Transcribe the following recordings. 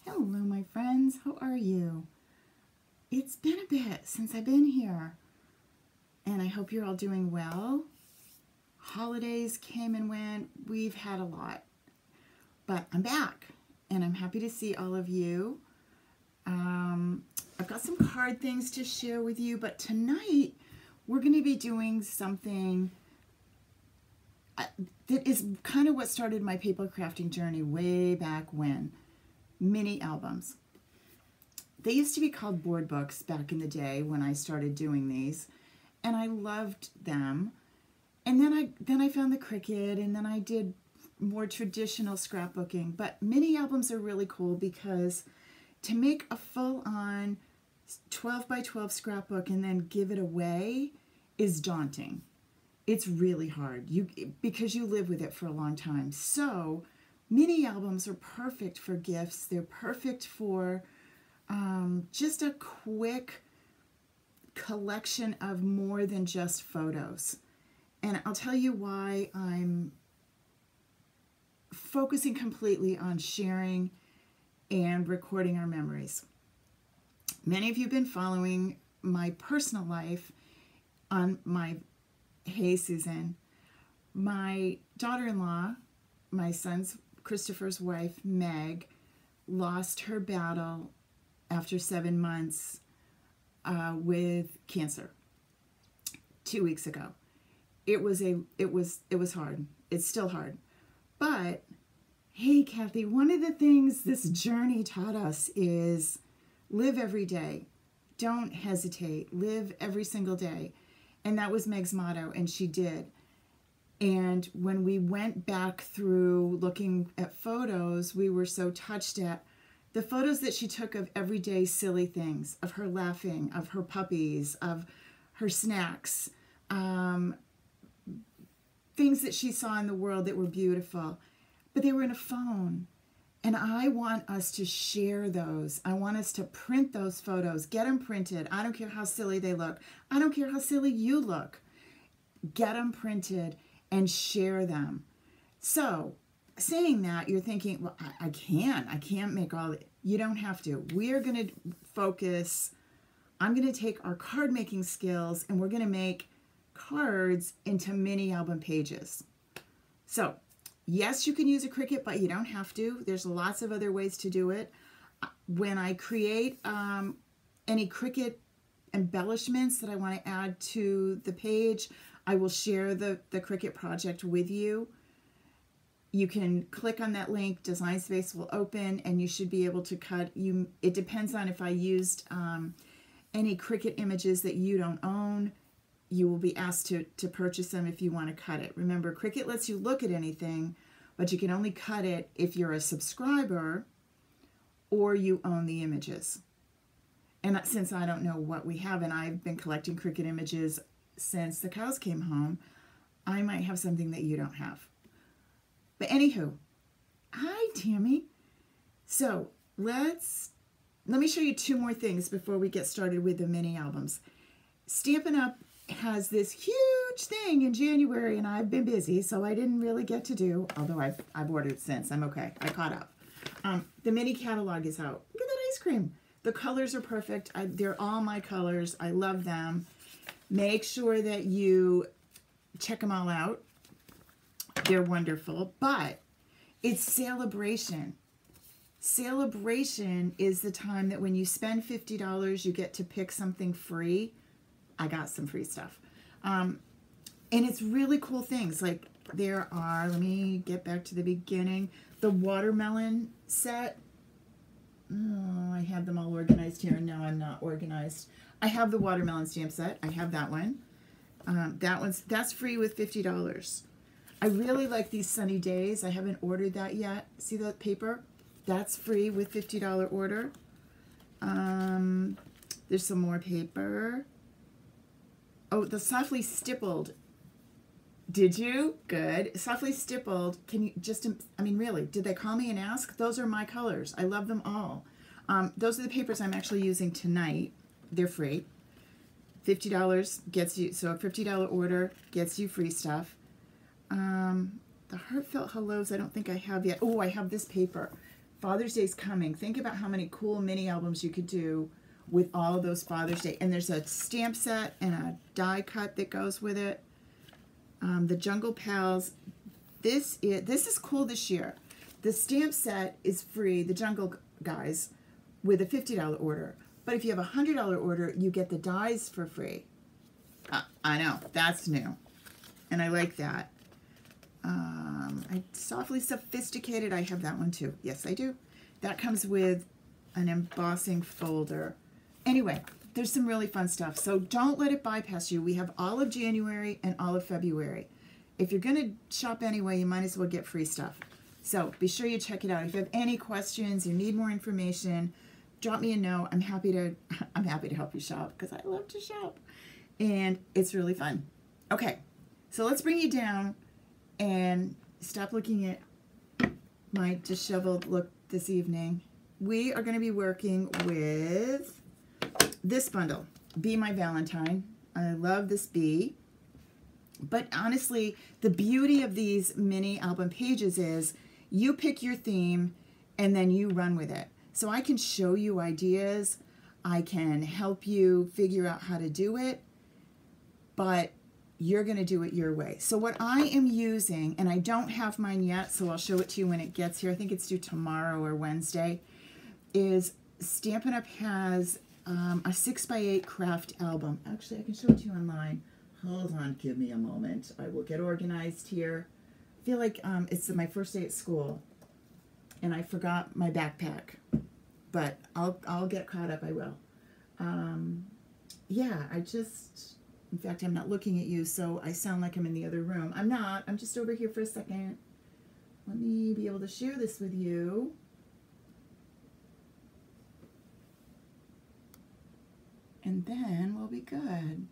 Hello, my friends. How are you? It's been a bit since I've been here, and I hope you're all doing well. Holidays came and went. We've had a lot, but I'm back, and I'm happy to see all of you. I've got some card things to share with you, but tonight we're going to be doing something that is kind of what started my paper crafting journey way back when. Mini albums. They used to be called board books back in the day when I started doing these, and I loved them. And then I found the Cricut, and then I did more traditional scrapbooking. But mini albums are really cool because to make a full-on 12 by 12 scrapbook and then give it away is daunting. It's really hard because you live with it for a long time. So mini albums are perfect for gifts. They're perfect for just a quick collection of more than just photos. And I'll tell you why I'm focusing completely on sharing and recording our memories. Many of you have been following my personal life on my Hey Susan. My daughter-in-law, my son's Christopher's wife, Meg, lost her battle after 7 months with cancer 2 weeks ago. It was hard. It's still hard. But hey, Kathy, one of the things this journey taught us is live every day. Don't hesitate. Live every single day. And that was Meg's motto, and she did. And when we went back through looking at photos, we were so touched at the photos that she took of everyday silly things, of her laughing, of her puppies, of her snacks, things that she saw in the world that were beautiful. But they were in a phone. And I want us to share those. I want us to print those photos, get them printed. I don't care how silly they look. I don't care how silly you look. Get them printed and share them. So, saying that, you're thinking, well, I can't make all that. You don't have to. We're going to focus. I'm going to take our card making skills and we're going to make cards into mini album pages. So, yes, you can use a Cricut, but you don't have to. There's lots of other ways to do it. When I create any Cricut embellishments that I want to add to the page, I will share the Cricut project with you. You can click on that link, Design Space will open, and you should be able to cut. It depends on if I used any Cricut images that you don't own. You will be asked to purchase them if you want to cut it. Remember, Cricut lets you look at anything, but you can only cut it if you're a subscriber or you own the images. And since I don't know what we have, and I've been collecting Cricut images since the cows came home, I might have something that you don't have. But anywho, hi Tammy. So let me show you two more things before we get started with the mini albums. Stampin' Up! Has this huge thing in January, and I've been busy, so I didn't really get to do, although I've ordered since. I'm okay. I caught up. The mini catalog is out. Look at that ice cream. The colors are perfect. They're all my colors. I love them. Make sure that you check them all out. They're wonderful, but it's celebration. Celebration is the time that when you spend $50, you get to pick something free. I got some free stuff. And it's really cool things. Like there are, let me get back to the beginning, the watermelon set. Oh, I have them all organized here. No, I'm not organized. I have the watermelon stamp set. I have that one. That's free with $50. I really like these sunny days. I haven't ordered that yet. See that paper? That's free with $50 order. There's some more paper. Oh, the softly stippled. Did you? Good. Softly stippled. Can you just, I mean, really, did they call me and ask? Those are my colors. I love them all. Those are the papers I'm actually using tonight. They're free. $50 gets you, so a $50 order gets you free stuff. The heartfelt hellos I don't think I have yet. Oh, I have this paper. Father's Day's coming. Think about how many cool mini albums you could do with all of those Father's Day. And there's a stamp set and a die cut that goes with it. The Jungle Pals. This is cool this year. The stamp set is free, the Jungle Guys, with a $50 order. But if you have a $100 order, you get the dies for free. I know, that's new. And I like that. Softly Sophisticated, I have that one too. Yes, I do. That comes with an embossing folder. Anyway, there's some really fun stuff. So don't let it bypass you. We have all of January and all of February. If you're going to shop anyway, you might as well get free stuff. So be sure you check it out. If you have any questions, you need more information, drop me a note. I'm happy to help you shop because I love to shop. And it's really fun. Okay, so let's bring you down and stop looking at my disheveled look this evening. We are going to be working with this bundle, Be My Valentine. I love this bee. But honestly, the beauty of these mini album pages is you pick your theme and then you run with it. So I can show you ideas. I can help you figure out how to do it. But you're going to do it your way. So what I am using, and I don't have mine yet, so I'll show it to you when it gets here. I think it's due tomorrow or Wednesday, is Stampin' Up! Has a 6x8 craft album. Actually, I can show it to you online. Hold on, give me a moment. I will get organized here. I feel like it's my first day at school, and I forgot my backpack. But I'll get caught up, I will. Yeah, in fact, I'm not looking at you, so I sound like I'm in the other room. I'm not. I'm just over here for a second. Let me be able to share this with you. And then we'll be good.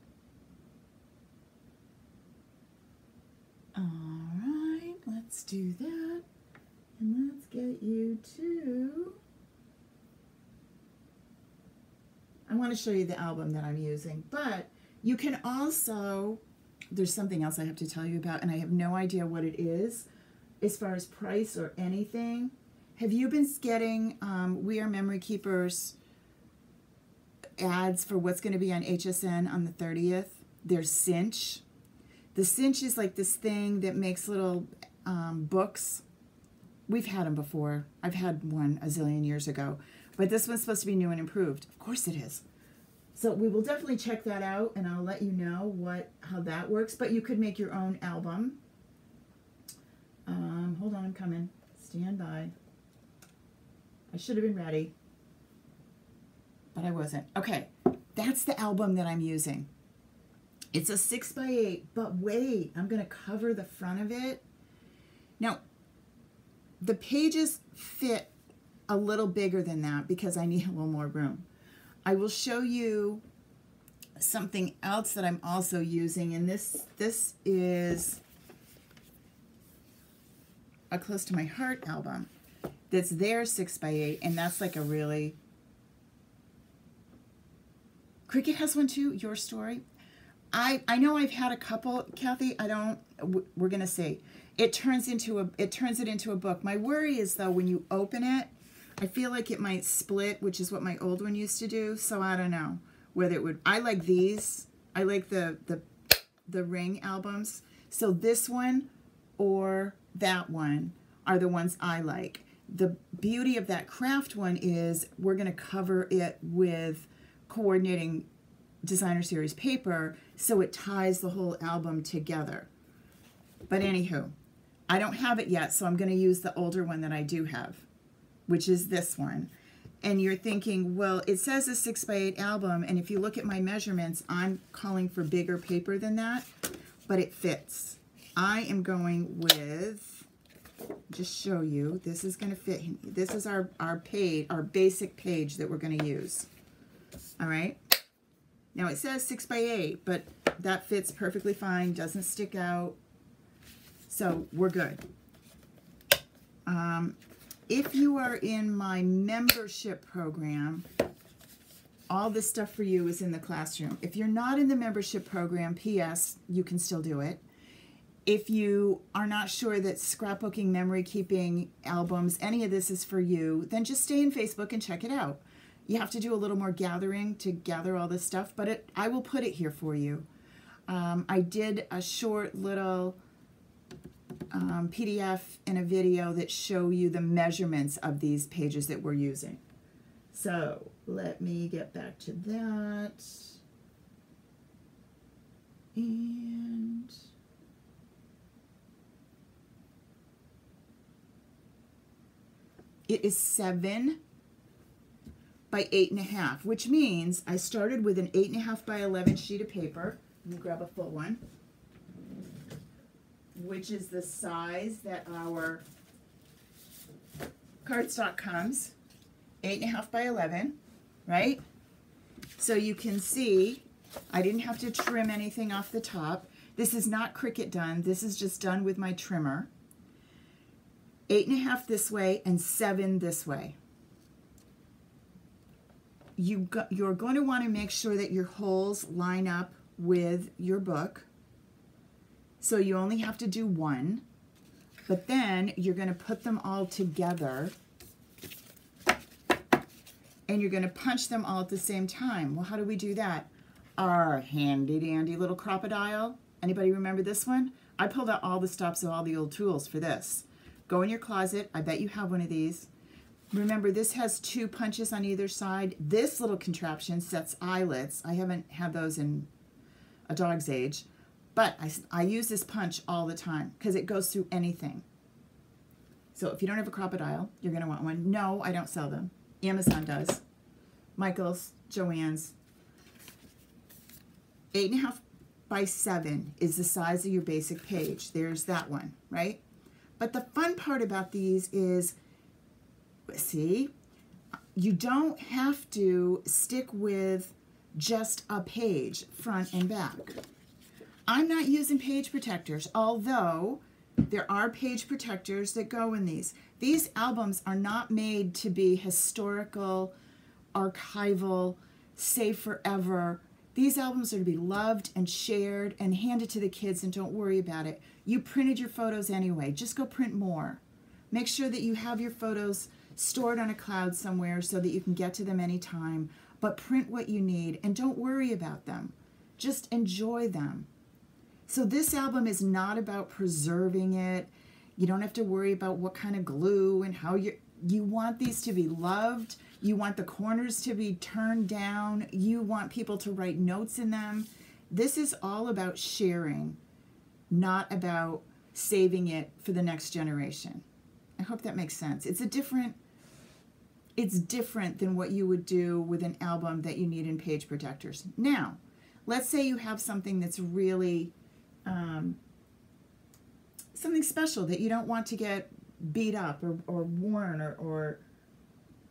All right, let's do that. And let's get you to... I want to show you the album that I'm using, but you can also, there's something else I have to tell you about, and I have no idea what it is as far as price or anything. Have you been getting We Are Memory Keepers ads for what's going to be on HSN on the 30th? There's Cinch. The Cinch is like this thing that makes little books. We've had them before. I've had one a zillion years ago. But this one's supposed to be new and improved. Of course it is. So we will definitely check that out, and I'll let you know how that works. But you could make your own album. Hold on, I'm coming. Stand by. I should have been ready, but I wasn't. Okay, that's the album that I'm using. It's a 6x8, but wait, I'm going to cover the front of it. Now, the pages fit a little bigger than that because I need a little more room. I will show you something else that I'm also using, and this is a Close to My Heart album that's their 6x8, and that's like a really... Cricut has one too, Your Story. I know I've had a couple, Kathy. We're gonna see. It turns it into a book. My worry is though, when you open it, I feel like it might split, which is what my old one used to do. So I don't know whether it would. I like these. I like the ring albums. So this one or that one are the ones I like. The beauty of that craft one is we're going to cover it with coordinating designer series paper, so it ties the whole album together. But anywho, I don't have it yet, so I'm going to use the older one that I do have, which is this one. And you're thinking, well, it says a 6x8 album, and if you look at my measurements, I'm calling for bigger paper than that, but it fits. I am going with, just show you, this is going to fit. This is our basic page that we're going to use. All right? Now it says 6x8, but that fits perfectly fine, doesn't stick out, so we're good. If you are in my membership program, all this stuff for you is in the classroom. If you're not in the membership program, P.S., you can still do it. If you are not sure that scrapbooking, memory keeping, albums, any of this is for you, then just stay in Facebook and check it out. You have to do a little more gathering to gather all this stuff, but I will put it here for you. I did a short little PDF and a video that show you the measurements of these pages that we're using. So let me get back to that. And it is 7 by 8.5, which means I started with an 8.5 by 11 sheet of paper. Let me grab a full one, which is the size that our cardstock comes, 8.5 by 11, right? So you can see I didn't have to trim anything off the top. This is not Cricut done. This is just done with my trimmer. 8.5 this way and 7 this way. You're going to want to make sure that your holes line up with your book. So you only have to do one, but then you're going to put them all together and you're going to punch them all at the same time. Well, how do we do that? Our handy dandy little crocodile. Anybody remember this one? I pulled out all the stops of all the old tools for this. Go in your closet. I bet you have one of these. Remember, this has 2 punches on either side. This little contraption sets eyelets. I haven't had those in a dog's age, but I use this punch all the time because it goes through anything. So if you don't have a crocodile, you're going to want one. No, I don't sell them. Amazon does. Michael's, Joann's. 8.5 by 7 is the size of your basic page. There's that one, right? But the fun part about these is, see, you don't have to stick with just a page, front and back. I'm not using page protectors, although there are page protectors that go in these. These albums are not made to be historical, archival, save forever. These albums are to be loved and shared and handed to the kids, and don't worry about it. You printed your photos anyway. Just go print more. Make sure that you have your photos stored on a cloud somewhere so that you can get to them anytime, but print what you need and don't worry about them. Just enjoy them. So this album is not about preserving it. You don't have to worry about what kind of glue and how you want these to be loved. You want the corners to be turned down. You want people to write notes in them. This is all about sharing, not about saving it for the next generation. I hope that makes sense. It's different than what you would do with an album that you need in page protectors. Now, let's say you have something that's really something special that you don't want to get beat up or worn, or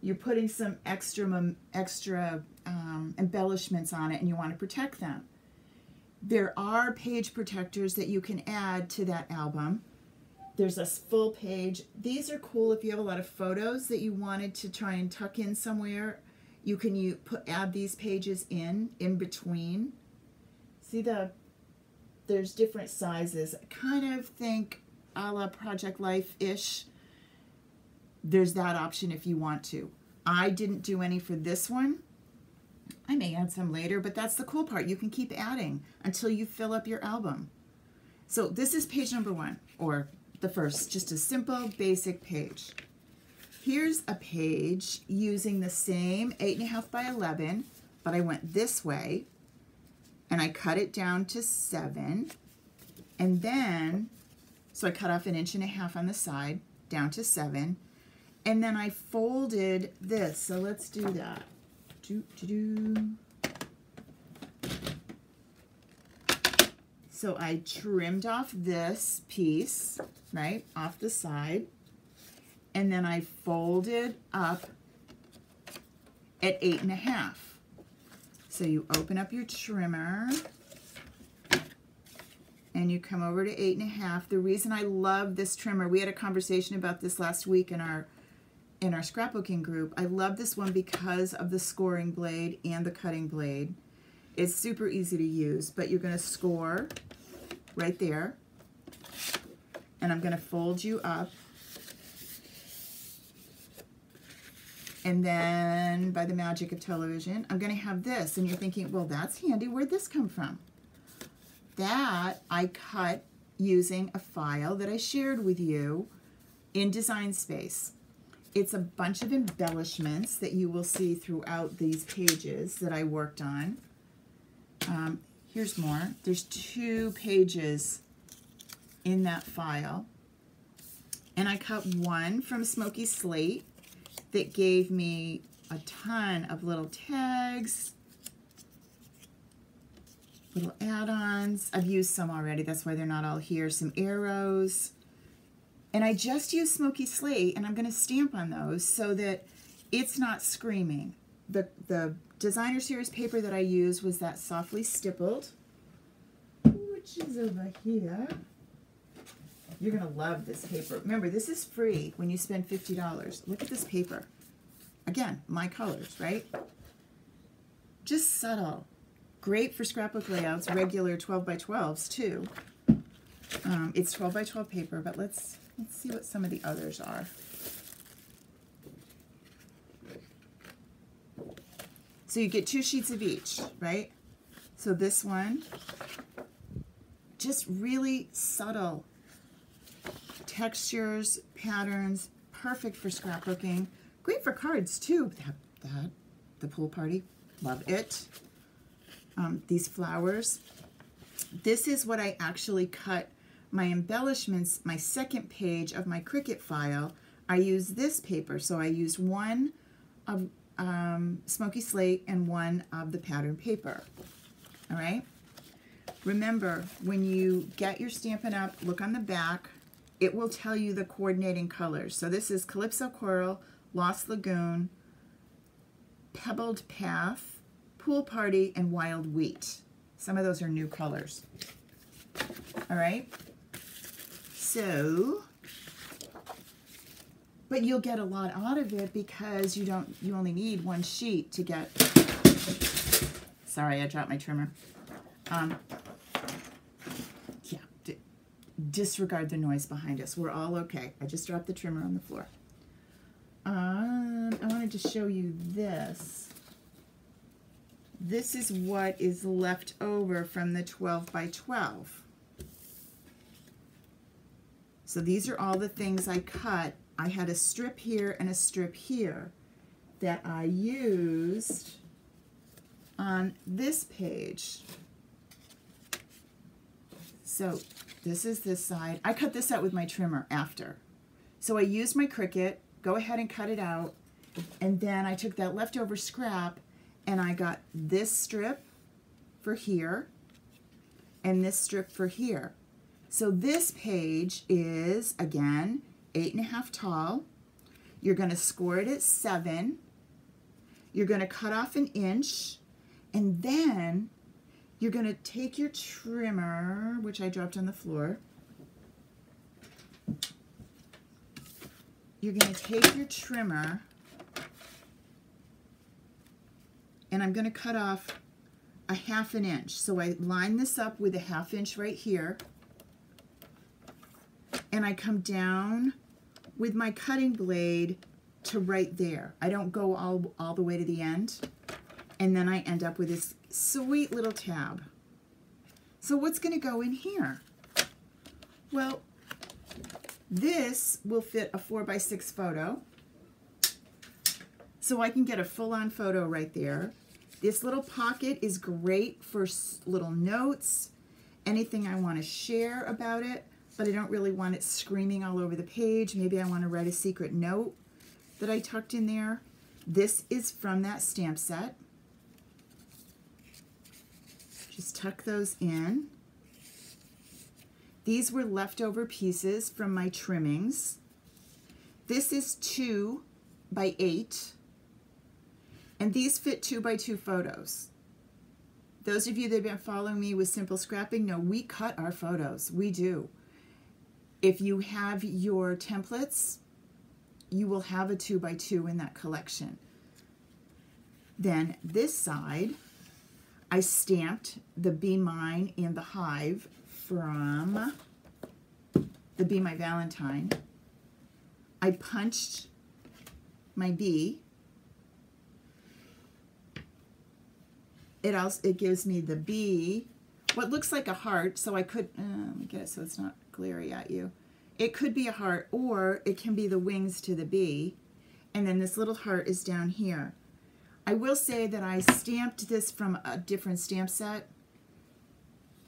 you're putting some extra embellishments on it and you want to protect them. There are page protectors that you can add to that album. There's a full page. These are cool if you have a lot of photos that you wanted to try and tuck in somewhere. You can add these pages in between. See, there's different sizes. Kind of think a la Project Life-ish. There's that option if you want to. I didn't do any for this one. I may add some later, but that's the cool part. You can keep adding until you fill up your album. So this is page number 1, or the first, just a simple basic page. Here's a page using the same 8.5 by 11, but I went this way and I cut it down to 7, and then, so I cut off 1.5 inches on the side down to 7, and then I folded this. So let's do that. So I trimmed off this piece, right, off the side, and then I folded up at 8.5. So you open up your trimmer and you come over to 8.5. The reason I love this trimmer, we had a conversation about this last week in our scrapbooking group. I love this one because of the scoring blade and the cutting blade. It's super easy to use, but you're going to score right there. And I'm going to fold you up. And then, by the magic of television, I'm going to have this. And you're thinking, well, that's handy. Where'd this come from? That I cut using a file that I shared with you in Design Space. It's a bunch of embellishments that you will see throughout these pages that I worked on. Here's more. There's 2 pages in that file. And I cut one from Smoky Slate that gave me a ton of little tags, little add-ons. I've used some already, that's why they're not all here. Some arrows. And I just used Smoky Slate, and I'm going to stamp on those so that it's not screaming. The Designer Series paper that I used was that Softly Stippled, which is over here. You're going to love this paper. Remember, this is free when you spend $50. Look at this paper. Again, my colors, right? Just subtle. Great for scrapbook layouts, regular 12 by 12s too. It's 12 by 12 paper, but let's see what some of the others are. So you get 2 sheets of each, right? So this one, just really subtle textures, patterns, perfect for scrapbooking. Great for cards too. The pool party, love it. These flowers. This is what I actually cut my embellishments, my second page of my Cricut file. I used this paper, so I used one of Smoky Slate and one of the pattern paper. All right. Remember, when you get your Stampin' Up, look on the back. It will tell you the coordinating colors. So this is Calypso Coral, Lost Lagoon, Pebbled Path, Pool Party, and Wild Wheat. Some of those are new colors. All right. So, but you'll get a lot out of it because you only need 1 sheet to get. Sorry, I dropped my trimmer. Yeah, disregard the noise behind us. We're all okay. I just dropped the trimmer on the floor. I wanted to show you this. This is what is left over from the 12 by 12. So these are all the things I cut. I had a strip here and a strip here that I used on this page. So this is this side. I cut this out with my trimmer after. So I used my Cricut, go ahead and cut it out, and then I took that leftover scrap and I got this strip for here and this strip for here. So this page is, again, 8.5 tall. You're going to score it at 7. You're going to cut off 1 inch, and then you're going to take your trimmer, which I dropped on the floor. You're going to take your trimmer, and I'm going to cut off a 1/2 inch. So I line this up with a 1/2 inch right here, and I come down with my cutting blade to right there. I don't go all the way to the end, and then I end up with this sweet little tab. So what's going to go in here? Well, this will fit a 4x6 photo, so I can get a full-on photo right there. This little pocket is great for little notes, anything I want to share about it, but I don't really want it screaming all over the page. Maybe I want to write a secret note that I tucked in there. This is from that stamp set. Just tuck those in. These were leftover pieces from my trimmings. This is 2 by 8. And these fit 2 by 2 photos. Those of you that have been following me with Simple Scrapping know we cut our photos. We do. If you have your templates, you will have a 2 by 2 in that collection. Then this side, I stamped the Be Mine and the Hive from the Be My Valentine. I punched my bee. It gives me the bee, what looks like a heart, so I could, let me get it so it's not glary at you. It could be a heart, or it can be the wings to the bee, and then this little heart is down here. I will say that I stamped this from a different stamp set,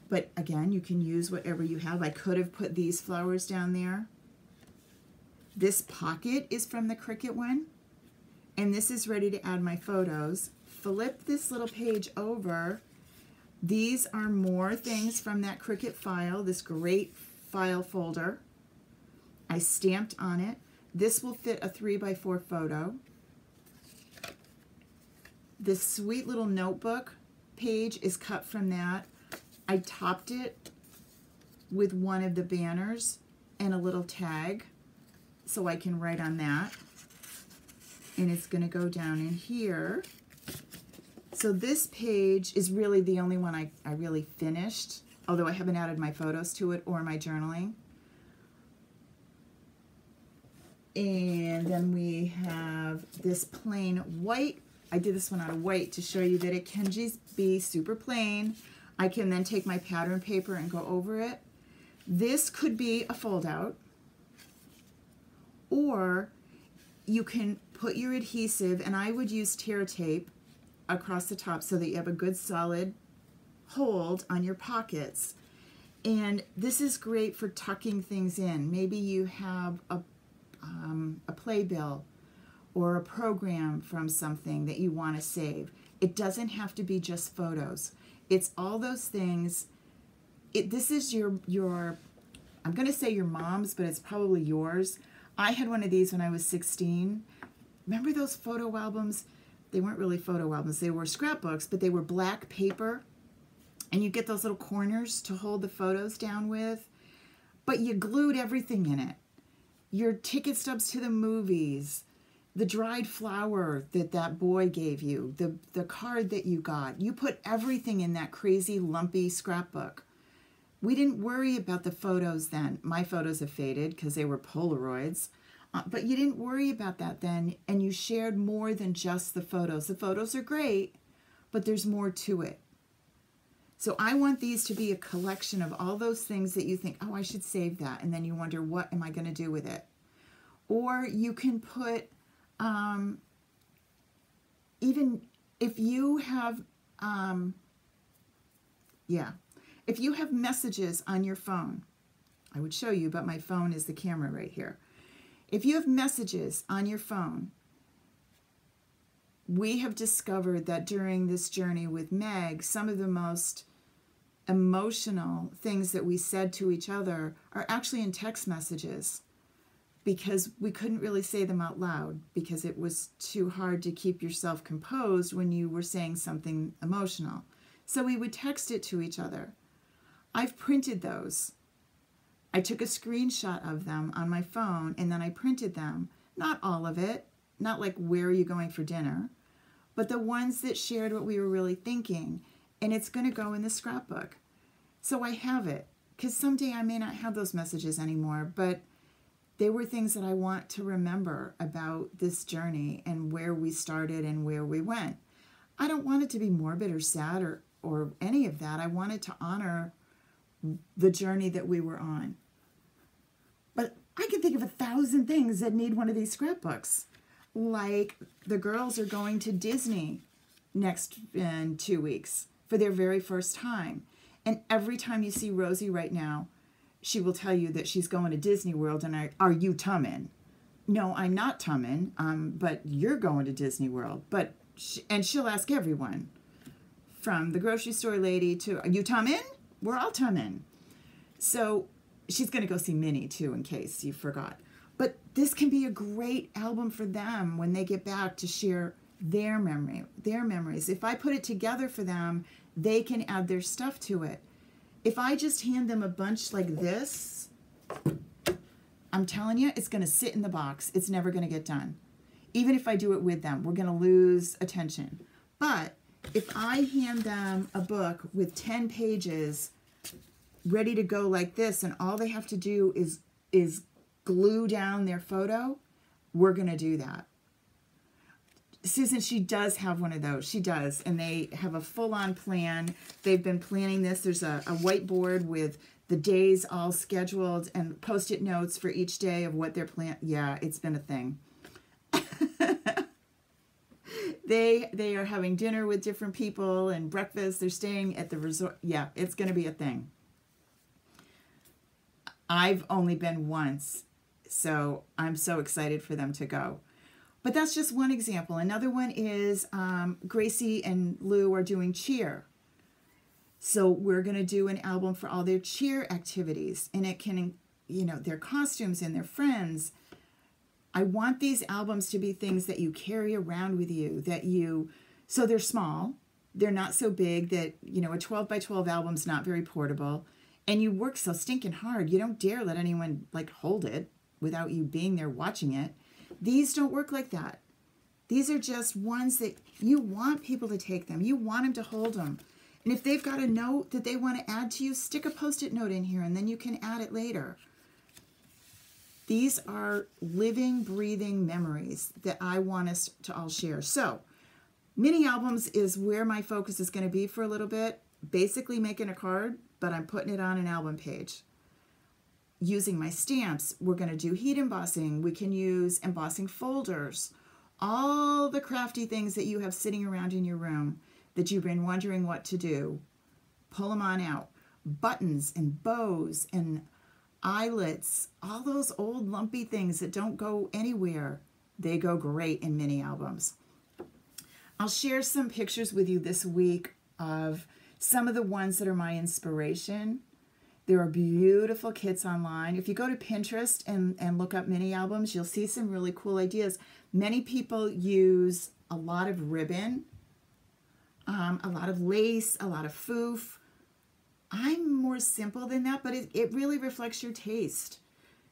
but again, you can use whatever you have. I could have put these flowers down there. This pocket is from the Cricut one, and this is ready to add my photos. Flip this little page over. These are more things from that Cricut file, this great file folder. I stamped on it. This will fit a 3x4 photo. This sweet little notebook page is cut from that. I topped it with one of the banners and a little tag so I can write on that. And it's going to go down in here. So this page is really the only one I really finished, although I haven't added my photos to it or my journaling. And then we have this plain white. I did this one out of white to show you that it can just be super plain. I can then take my pattern paper and go over it. This could be a fold out, or you can put your adhesive, and I would use tear tape across the top so that you have a good solid hold on your pockets. And this is great for tucking things in. Maybe you have a playbill or a program from something that you want to save. It doesn't have to be just photos. It's all those things. This is your I'm going to say your mom's, but it's probably yours. I had one of these when I was 16. Remember those photo albums? They weren't really photo albums. They were scrapbooks, but they were black paper. And you get those little corners to hold the photos down with. But you glued everything in it. Your ticket stubs to the movies, the dried flower that boy gave you, the card that you got. You put everything in that crazy lumpy scrapbook. We didn't worry about the photos then. My photos have faded because they were Polaroids. But you didn't worry about that then, and you shared more than just the photos. The photos are great, but there's more to it. So I want these to be a collection of all those things that you think, oh, I should save that, and then you wonder, what am I going to do with it? Or you can put, even if you have, if you have messages on your phone, I would show you, but my phone is the camera right here. If you have messages on your phone, we have discovered that during this journey with Meg, some of the most emotional things that we said to each other are actually in text messages, because we couldn't really say them out loud because it was too hard to keep yourself composed when you were saying something emotional. So we would text it to each other. I've printed those. I took a screenshot of them on my phone, and then I printed them. Not all of it, not like where are you going for dinner, but the ones that shared what we were really thinking, and it's going to go in the scrapbook. So I have it, because someday I may not have those messages anymore, but they were things that I want to remember about this journey and where we started and where we went. I don't want it to be morbid or sad or any of that. I wanted to honor the journey that we were on. But I can think of 1,000 things that need one of these scrapbooks. Like the girls are going to Disney in 2 weeks for their very first time. And every time you see Rosie right now, she will tell you that she's going to Disney World, and are you tummin'? No, I'm not tummin', but you're going to Disney World. And she'll ask everyone, from the grocery store lady to, are you tummin'? We're all tummin'. So she's going to go see Minnie, too, in case you forgot. But this can be a great album for them when they get back to share their memories. If I put it together for them, they can add their stuff to it. If I just hand them a bunch like this, I'm telling you, it's going to sit in the box. It's never going to get done. Even if I do it with them, we're going to lose attention. But if I hand them a book with 10 pages ready to go like this, and all they have to do is is glue down their photo, we're going to do that. Susan, she does have one of those. She does. And they have a full-on plan. They've been planning this. There's a whiteboard with the days all scheduled and Post-it notes for each day of what they're planning. Yeah, it's been a thing. They are having dinner with different people and breakfast. They're staying at the resort. Yeah, it's going to be a thing. I've only been once, so I'm so excited for them to go. But that's just one example. Another one is Gracie and Lou are doing cheer. So we're going to do an album for all their cheer activities. And it can, their costumes and their friends. I want these albums to be things that you carry around with you, so they're small. They're not so big that, a 12 by 12 album's not very portable. And you work so stinking hard. You don't dare let anyone hold it without you being there watching it. These don't work like that. These are just ones that you want people to take them. You want them to hold them. And if they've got a note that they want to add to you, stick a Post-it note in here and then you can add it later. These are living, breathing memories that I want us to all share. So, mini albums is where my focus is going to be for a little bit. Basically making a card, but I'm putting it on an album page. Using my stamps, we're going to do heat embossing. We can use embossing folders. All the crafty things that you have sitting around in your room that you've been wondering what to do, pull them on out. Buttons and bows and eyelets, all those old lumpy things that don't go anywhere, they go great in mini albums. I'll share some pictures with you this week of some of the ones that are my inspiration. There are beautiful kits online. If you go to Pinterest and look up mini albums, you'll see some really cool ideas. Many people use a lot of ribbon, a lot of lace, a lot of foof. I'm more simple than that, but it really reflects your taste.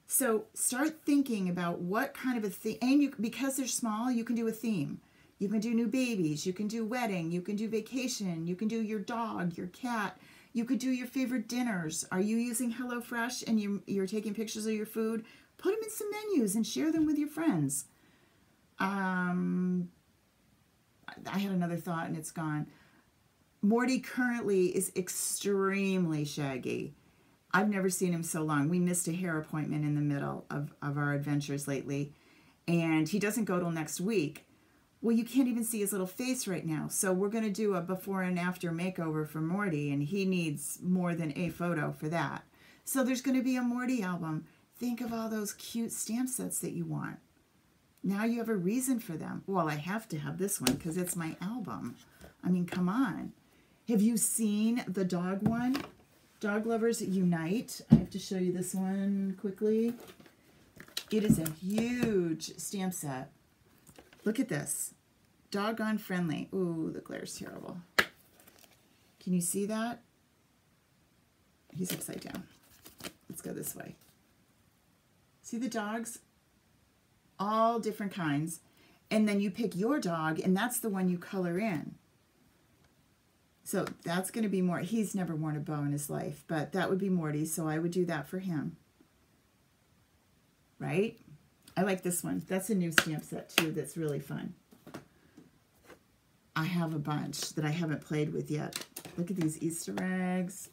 So start thinking about what kind of a theme, and because they're small, you can do a theme. You can do new babies, you can do wedding, you can do vacation, you can do your dog, your cat, you could do your favorite dinners. Are you using HelloFresh and you're taking pictures of your food? Put them in some menus and share them with your friends. I had another thought and it's gone. Morty currently is extremely shaggy. I've never seen him so long. We missed a hair appointment in the middle of our adventures lately, and he doesn't go till next week. Well, you can't even see his little face right now, so we're going to do a before and after makeover for Morty, and he needs more than a photo for that. So there's going to be a Morty album. Think of all those cute stamp sets that you want. Now you have a reason for them. Well, I have to have this one because it's my album. I mean, come on. Have you seen the dog one? Dog Lovers Unite. I have to show you this one quickly. It is a huge stamp set. Look at this. Doggone friendly. Ooh, the glare's terrible. Can you see that? He's upside down. Let's go this way. See the dogs? All different kinds. And then you pick your dog, and that's the one you color in. So that's going to be more. He's never worn a bow in his life, but that would be Morty, so I would do that for him. Right? I like this one. That's a new stamp set, too, that's really fun. I have a bunch that I haven't played with yet. Look at these Easter eggs.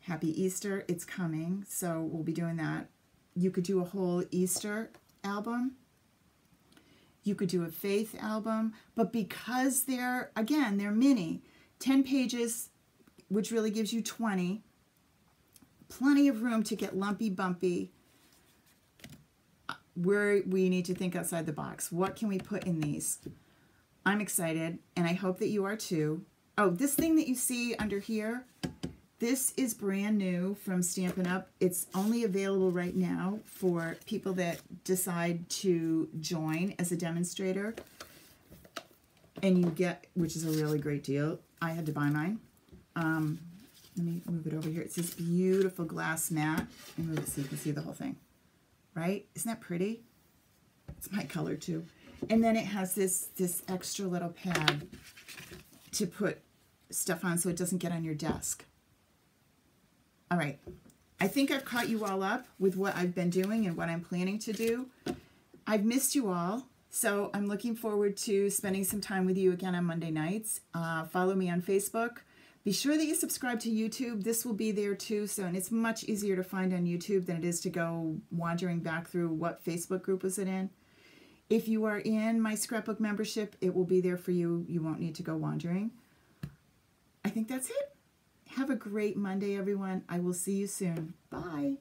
Happy Easter. It's coming, so we'll be doing that. You could do a whole Easter album. You could do a faith album, but because they're mini, 10 pages, which really gives you 20, plenty of room to get lumpy bumpy. We need to think outside the box. What can we put in these? I'm excited, and I hope that you are too. Oh, this thing that you see under here, this is brand new from Stampin' Up. It's only available right now for people that decide to join as a demonstrator. And you get, which is a really great deal. I had to buy mine. Let me move it over here. It's this beautiful glass mat. And move it so you can see the whole thing. Right? Isn't that pretty? It's my color too. And then it has this extra little pad to put stuff on so it doesn't get on your desk. All right, I think I've caught you all up with what I've been doing and what I'm planning to do. I've missed you all, so I'm looking forward to spending some time with you again on Monday nights. Follow me on Facebook. Be sure that you subscribe to YouTube. This will be there too, and it's much easier to find on YouTube than it is to go wandering back through what Facebook group was it in. If you are in my scrapbook membership, it will be there for you. You won't need to go wandering. I think that's it. Have a great Monday, everyone. I will see you soon. Bye.